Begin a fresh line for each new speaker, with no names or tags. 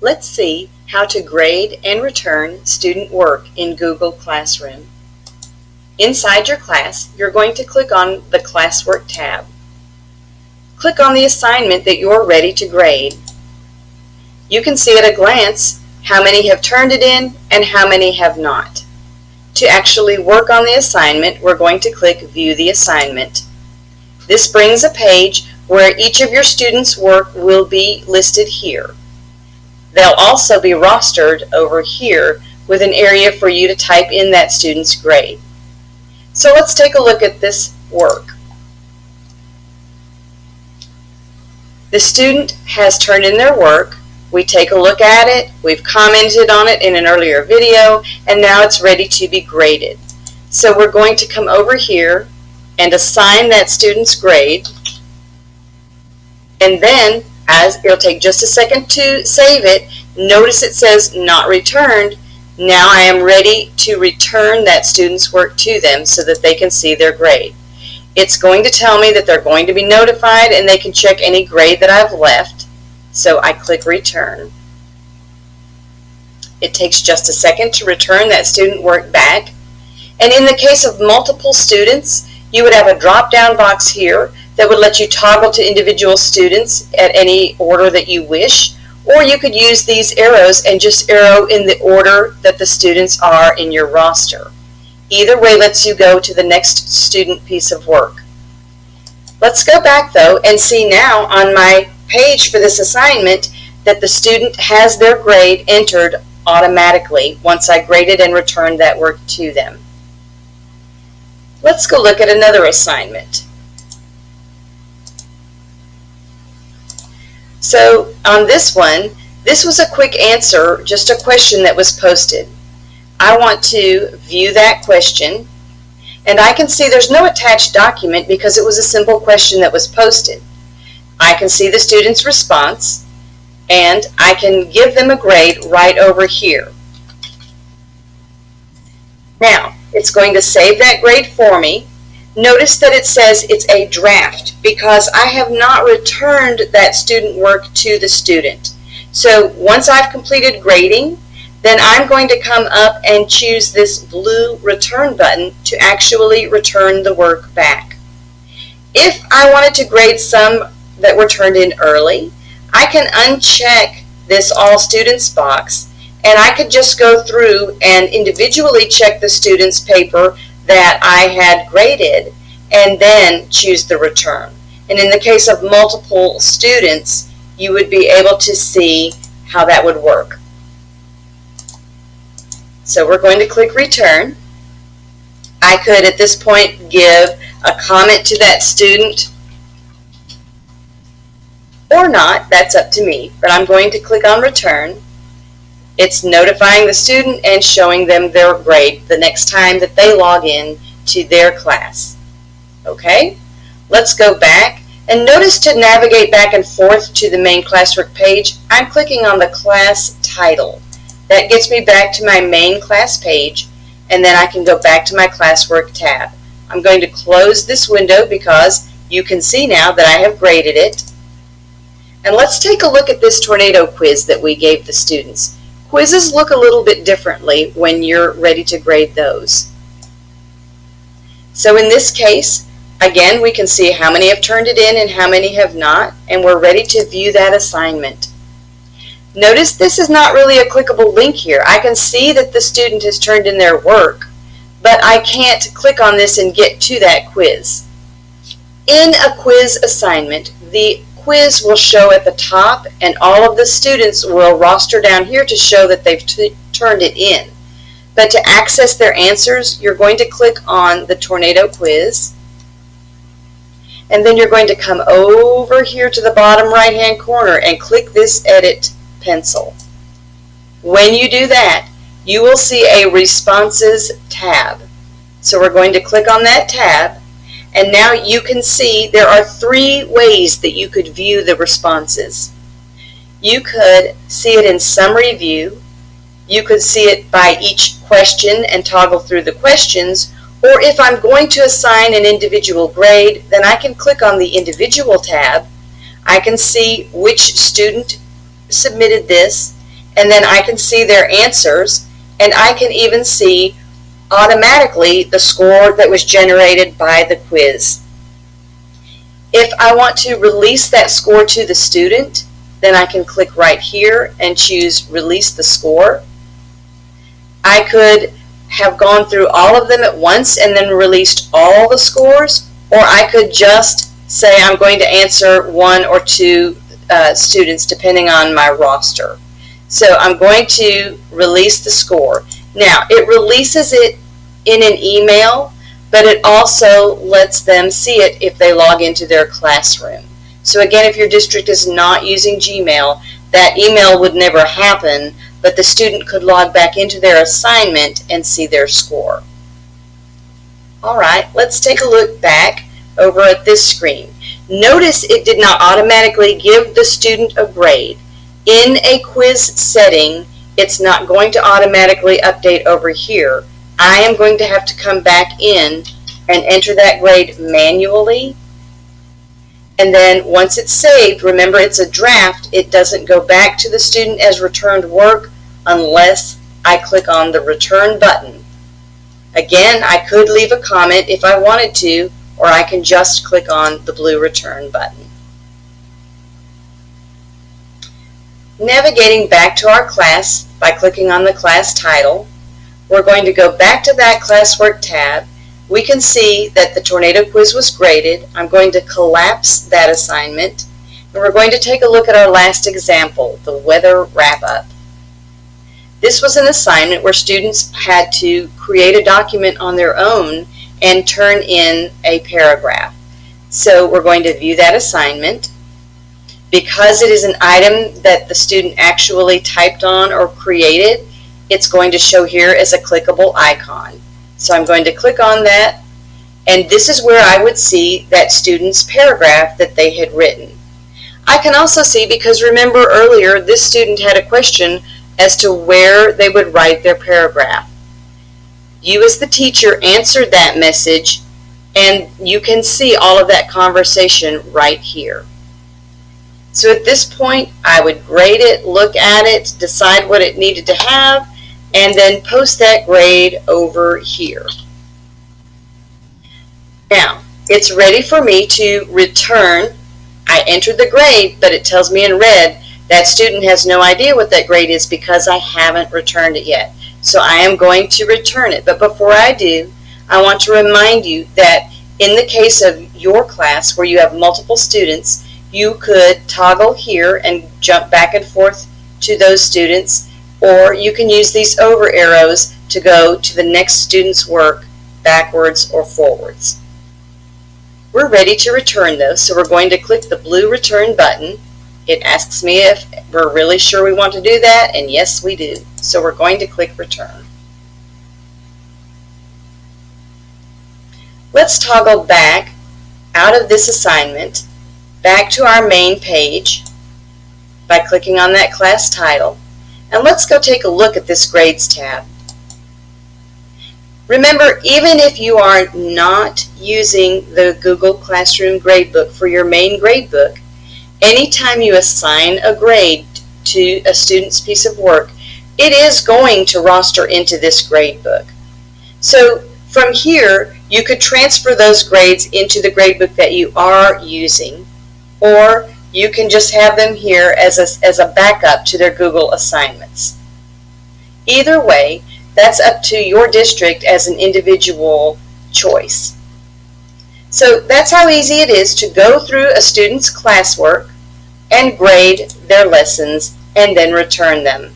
Let's see how to grade and return student work in Google Classroom. Inside your class, you're going to click on the Classwork tab. Click on the assignment that you're ready to grade. You can see at a glance how many have turned it in and how many have not. To actually work on the assignment, we're going to click View the Assignment. This brings a page where each of your students' work will be listed here. They'll also be rostered over here with an area for you to type in that student's grade. So let's take a look at this work. The student has turned in their work. We take a look at it, we've commented on it in an earlier video, and now it's ready to be graded. So we're going to come over here and assign that student's grade, and then as it'll take just a second to save it, notice it says not returned. Now I am ready to return that student's work to them so that they can see their grade. It's going to tell me that they're going to be notified and they can check any grade that I've left. So I click return. It takes just a second to return that student work back. And in the case of multiple students, you would have a drop-down box here that would let you toggle to individual students at any order that you wish, or you could use these arrows and just arrow in the order that the students are in your roster. Either way lets you go to the next student piece of work. Let's go back though and see now on my page for this assignment that the student has their grade entered automatically once I graded and returned that work to them. Let's go look at another assignment. So on this one, this was a quick answer, just a question that was posted. I want to view that question, and I can see there's no attached document because it was a simple question that was posted. I can see the student's response, and I can give them a grade right over here. Now, it's going to save that grade for me. Notice that it says it's a draft because I have not returned that student work to the student. So once I've completed grading, then I'm going to come up and choose this blue return button to actually return the work back. If I wanted to grade some that were turned in early, I can uncheck this All Students box, and I could just go through and individually check the student's paper that I had graded and then choose the return. And in the case of multiple students, you would be able to see how that would work. So we're going to click return. I could at this point give a comment to that student or not, that's up to me, but I'm going to click on return. It's notifying the student and showing them their grade the next time that they log in to their class. Okay, let's go back and notice to navigate back and forth to the main Classwork page, I'm clicking on the class title. That gets me back to my main class page, and then I can go back to my Classwork tab. I'm going to close this window because you can see now that I have graded it. And let's take a look at this tornado quiz that we gave the students. Quizzes look a little bit differently when you're ready to grade those. So in this case, again, we can see how many have turned it in and how many have not, and we're ready to view that assignment. Notice this is not really a clickable link here. I can see that the student has turned in their work, but I can't click on this and get to that quiz. In a quiz assignment, the quiz will show at the top, and all of the students will roster down here to show that they've turned it in. But to access their answers, you're going to click on the tornado quiz, and then you're going to come over here to the bottom right hand corner and click this edit pencil. When you do that, you will see a responses tab. So we're going to click on that tab, and now you can see there are 3 ways that you could view the responses. You could see it in summary view, you could see it by each question and toggle through the questions, or if I'm going to assign an individual grade, then I can click on the individual tab. I can see which student submitted this, and then I can see their answers, and I can even see automatically the score that was generated by the quiz. If I want to release that score to the student, then I can click right here and choose Release the Score. I could have gone through all of them at once and then released all the scores, or I could just say I'm going to answer one or two students depending on my roster. So I'm going to release the score. Now, it releases it in an email, but it also lets them see it if they log into their classroom. So again, if your district is not using Gmail, that email would never happen, but the student could log back into their assignment and see their score. All right, let's take a look back over at this screen. Notice it did not automatically give the student a grade. In a quiz setting, it's not going to automatically update over here. I am going to have to come back in and enter that grade manually. And then once it's saved, remember it's a draft, it doesn't go back to the student as returned work unless I click on the return button. Again, I could leave a comment if I wanted to, or I can just click on the blue return button. Navigating back to our class by clicking on the class title, we're going to go back to that Classwork tab. We can see that the tornado quiz was graded. I'm going to collapse that assignment, and we're going to take a look at our last example, the weather wrap-up. This was an assignment where students had to create a document on their own and turn in a paragraph. So we're going to view that assignment. Because it is an item that the student actually typed on or created, it's going to show here as a clickable icon. So I'm going to click on that, and this is where I would see that student's paragraph that they had written. I can also see, because remember earlier, this student had a question as to where they would write their paragraph. You as the teacher answered that message, and you can see all of that conversation right here. So at this point, I would grade it, look at it, decide what it needed to have, and then post that grade over here. Now, it's ready for me to return. I entered the grade, but it tells me in red that student has no idea what that grade is because I haven't returned it yet. So I am going to return it. But before I do, I want to remind you that in the case of your class where you have multiple students, you could toggle here and jump back and forth to those students, or you can use these over arrows to go to the next student's work backwards or forwards. We're ready to return those, so we're going to click the blue return button. It asks me if we're really sure we want to do that, and yes, we do. So we're going to click return. Let's toggle back out of this assignment, back to our main page by clicking on that class title, and let's go take a look at this grades tab. Remember, even if you are not using the Google Classroom gradebook for your main gradebook, anytime you assign a grade to a student's piece of work, it is going to roster into this gradebook. So from here, you could transfer those grades into the gradebook that you are using, or you can just have them here as a backup to their Google assignments. Either way, that's up to your district as an individual choice. So that's how easy it is to go through a student's classwork and grade their lessons and then return them.